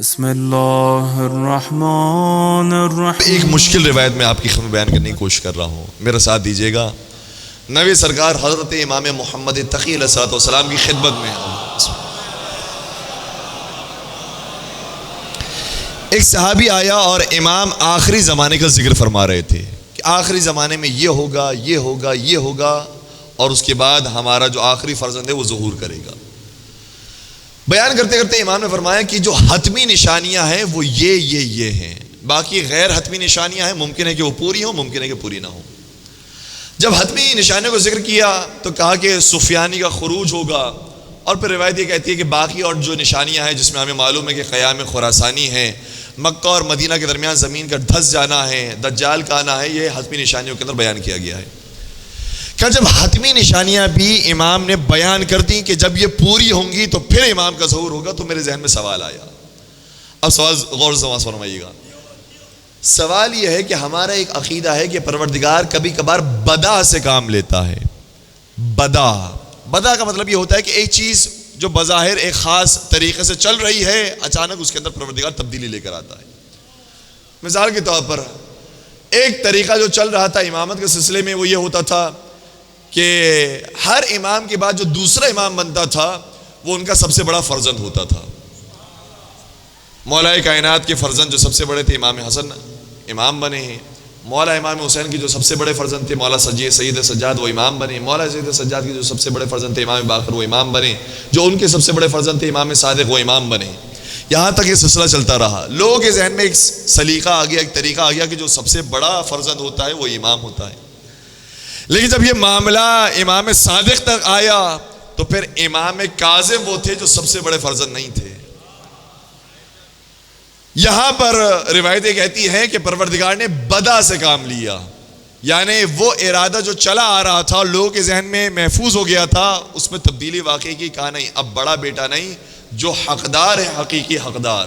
بسم اللہ الرحمن الرحیم۔ ایک مشکل روایت میں آپ کی خدمت بیان کرنے کی کوشش کر رہا ہوں، میرا ساتھ دیجیے گا۔ نبی سرکار حضرت امام محمد تقی علیہ السلام کی خدمت میں ایک صحابی آیا اور امام آخری زمانے کا ذکر فرما رہے تھے کہ آخری زمانے میں یہ ہوگا، یہ ہوگا، یہ ہوگا، اور اس کے بعد ہمارا جو آخری فرزند ہے وہ ظہور کرے گا۔ بیان کرتے کرتے امام نے فرمایا کہ جو حتمی نشانیاں ہیں وہ یہ ہیں، باقی غیر حتمی نشانیاں ہیں، ممکن ہے کہ وہ پوری ہوں، ممکن ہے کہ پوری نہ ہوں۔ جب حتمی نشانیوں کو ذکر کیا تو کہا کہ سفیانی کا خروج ہوگا، اور پھر روایت یہ کہتی ہے کہ باقی اور جو نشانیاں ہیں جس میں ہمیں معلوم ہے کہ قیام خراسانی ہے، مکہ اور مدینہ کے درمیان زمین کا دھس جانا ہے، دجال کا آنا ہے، یہ حتمی نشانیوں کے اندر بیان کیا گیا ہے۔ کہ جب حتمی نشانیاں بھی امام نے بیان کر دی کہ جب یہ پوری ہوں گی تو پھر امام کا ظہور ہوگا، تو میرے ذہن میں سوال آیا۔ اب سوال غور سے سماعت فرمائیے گا۔ سوال یہ ہے کہ ہمارا ایک عقیدہ ہے کہ پروردگار کبھی کبھار بدا سے کام لیتا ہے۔ بدا کا مطلب یہ ہوتا ہے کہ ایک چیز جو بظاہر ایک خاص طریقے سے چل رہی ہے، اچانک اس کے اندر پروردگار تبدیلی لے کر آتا ہے۔ مثال کے طور پر ایک طریقہ جو چل رہا تھا امامت کے سلسلے میں وہ یہ ہوتا تھا کہ ہر امام کے بعد جو دوسرا امام بنتا تھا وہ ان کا سب سے بڑا فرزند ہوتا تھا۔ مولا کائنات کے فرزند جو سب سے بڑے تھے امام حسن امام بنے ہیں، مولا امام حسین کی جو سب سے بڑے فرزند تھے مولا سید سجاد وہ امام بنے، مولا سید سجاد کی جو سب سے بڑے فرزند تھے امام باقر وہ امام بنے، جو ان کے سب سے بڑے فرزند تھے امام صادق وہ امام بنے۔ یہاں تک یہ سلسلہ چلتا رہا، لوگوں کے ذہن میں ایک سلیقہ آ گیا، ایک طریقہ آ گیا کہ جو سب سے بڑا فرزند ہوتا ہے وہ امام ہوتا ہے۔ لیکن جب یہ معاملہ امام صادق تک آیا تو پھر امام کاظم وہ تھے جو سب سے بڑے فرزند نہیں تھے۔ یہاں پر روایتیں کہتی ہیں کہ پروردگار نے بدا سے کام لیا، یعنی وہ ارادہ جو چلا آ رہا تھا لوگوں کے ذہن میں محفوظ ہو گیا تھا، اس میں تبدیلی واقعی کی، کہا نہیں اب بڑا بیٹا نہیں، جو حقدار ہے حقیقی حقدار،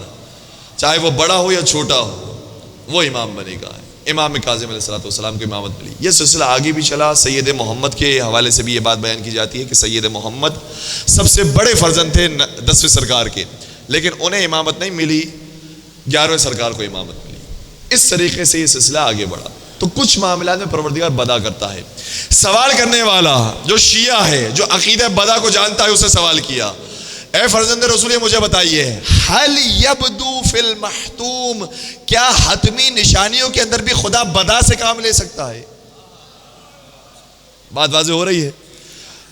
چاہے وہ بڑا ہو یا چھوٹا ہو، وہ امام بنے گا۔ امام کاظم علیہ السلام کی امامت ملی۔ یہ سلسلہ آگے بھی چلا، سید محمد کے حوالے سے بھی یہ بات بیان کی جاتی ہے کہ سید محمد سب سے بڑے فرزند تھے 10ویں سرکار کے، لیکن انہیں امامت نہیں ملی، 11ویں سرکار کو امامت ملی۔ اس طریقے سے یہ سلسلہ آگے بڑھا۔ تو کچھ معاملات میں پروردگار بدا کرتا ہے۔ سوال کرنے والا جو شیعہ ہے، جو عقیدہ بدا کو جانتا ہے، اسے سوال کیا، اے فرزند رسول مجھے بتائیے، حل یبدو فی المحتوم، کیا حتمی نشانیوں کے اندر بھی خدا بدا سے کام لے سکتا ہے؟ بات واضح ہو رہی ہے؟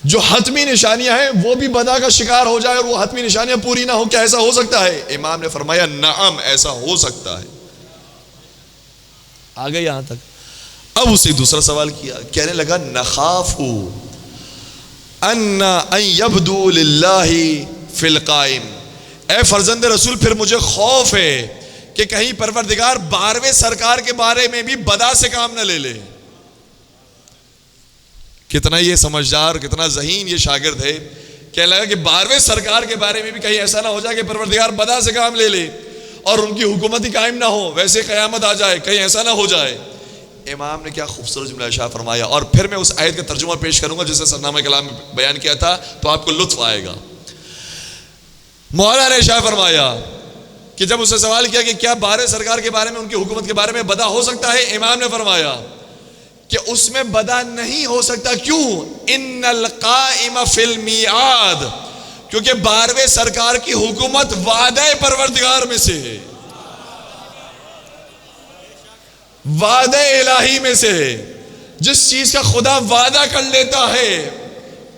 جو حتمی نشانیاں ہیں وہ بھی بدا کا شکار ہو جائے اور وہ حتمی نشانیاں پوری نہ ہو، کیا ایسا ہو سکتا ہے؟ امام نے فرمایا نعم ایسا ہو سکتا ہے۔ آگے یہاں تک۔ اب اسے دوسرا سوال کیا، کہنے لگا نخاف ان یبدو للہ فی القائم، اے فرزند رسول پھر مجھے خوف ہے کہ کہیں پروردگار 12ویں سرکار کے بارے میں بھی بدا سے کام نہ لے لے۔ کتنا یہ سمجھدار، کتنا ذہین یہ شاگرد ہے، کہنے لگا کہ 12ویں سرکار کے بارے میں بھی کہیں ایسا نہ ہو جائے کہ پروردگار بدا سے کام لے لے اور ان کی حکومت ہی قائم نہ ہو، ویسے قیامت آ جائے، کہیں ایسا نہ ہو جائے۔ امام نے کیا خوبصورت جملہ ارشاد فرمایا، اور پھر میں اس آیت کا ترجمہ پیش کروں گا جسے سرنامہ کلام میں بیان کیا تھا تو آپ کو لطف آئے گا۔ مولا نے ارشاد فرمایا کہ جب اس سے سوال کیا کہ کیا 12 سرکار کے بارے میں، ان کی حکومت کے بارے میں بدا ہو سکتا ہے، امام نے فرمایا کہ اس میں بدا نہیں ہو سکتا۔ کیوں؟ ان القائم فی المیعاد، کیونکہ 12ویں سرکار کی حکومت وعدہ پروردگار میں سے ہے، وعدہ الہی میں سے ہے۔ جس چیز کا خدا وعدہ کر لیتا ہے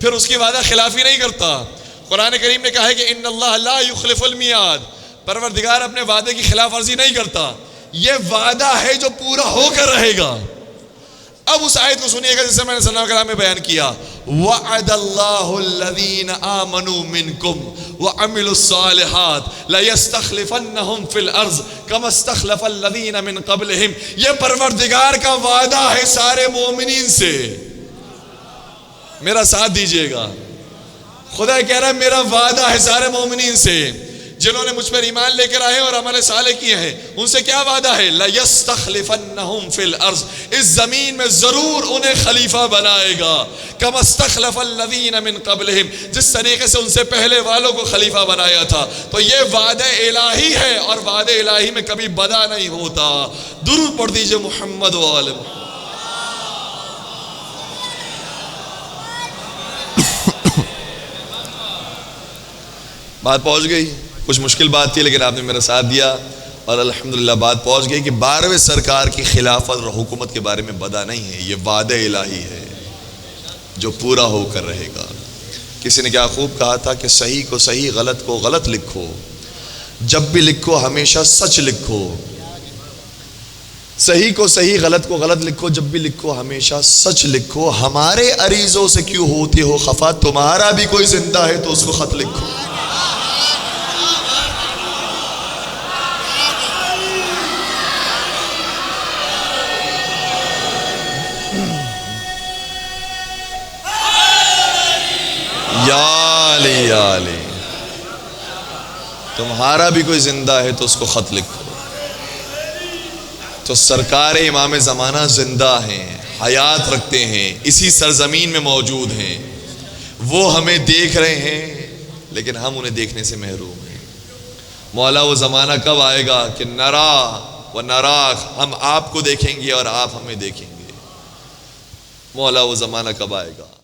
پھر اس کی وعدہ خلافی نہیں کرتا۔ قرآن کریم نے کہا ہے کہ ان اللہ لا یخلف المیعاد، پروردگار اپنے وعدے کی خلاف ورزی نہیں کرتا، یہ وعدہ ہے جو پورا ہو کر رہے گا۔ اب اس آیت کو سنیے گا جسے میں نے سرنامہ کلام میں بیان کیا، وعد اللہ الذین آمنوا منکم وعملوا الصالحات لیستخلفنہم فی الارض کما استخلف الذین من قبلہم، یہ پروردگار کا وعدہ ہے سارے مومنین سے۔ میرا ساتھ دیجئے گا، خدا کہہ رہا ہے میرا وعدہ ہے سارے مومنین سے جنہوں نے مجھ پر ایمان لے کر آئے اور عمل صالح کیے ہیں، ان سے کیا وعدہ ہے؟ لَيَسْتَخْلِفَنَّهُمْ فِي الْأَرْضِ، اس زمین میں ضرور انہیں خلیفہ بنائے گا، كَمَا اسْتَخْلَفَ الَّذِينَ مِن قَبْلِهِمْ، جس طریقے سے ان سے پہلے والوں کو خلیفہ بنایا تھا۔ تو یہ وعدہ الہی ہے، اور وعدہ الہی میں کبھی بدا نہیں ہوتا۔ درود پڑھ دیجئے محمد و آل محمد۔ بات پہنچ گئی، کچھ مشکل بات تھی لیکن آپ نے میرا ساتھ دیا، اور الحمدللہ بات پہنچ گئی کہ 12ویں سرکار کی خلافت اور حکومت کے بارے میں بدا نہیں ہے، یہ وعدہ الہی ہے جو پورا ہو کر رہے گا۔ کسی نے کیا خوب کہا تھا کہ صحیح کو صحیح، غلط کو غلط لکھو، جب بھی لکھو ہمیشہ سچ لکھو۔ صحیح کو صحیح، غلط کو غلط لکھو، جب بھی لکھو ہمیشہ سچ لکھو۔ ہمارے عریضوں سے کیوں ہوتی ہو خفا، تمہارا بھی کوئی زندہ ہے تو اس کو خط لکھو۔ یا علی یا علی، تمہارا بھی کوئی زندہ ہے تو اس کو خط لکھو۔ تو سرکار امام زمانہ زندہ ہیں، حیات رکھتے ہیں، اسی سرزمین میں موجود ہیں، وہ ہمیں دیکھ رہے ہیں لیکن ہم انہیں دیکھنے سے محروم ہیں۔ مولا وہ زمانہ کب آئے گا کہ نرا و نراک، ہم آپ کو دیکھیں گے اور آپ ہمیں دیکھیں گے۔ مولا وہ زمانہ کب آئے گا؟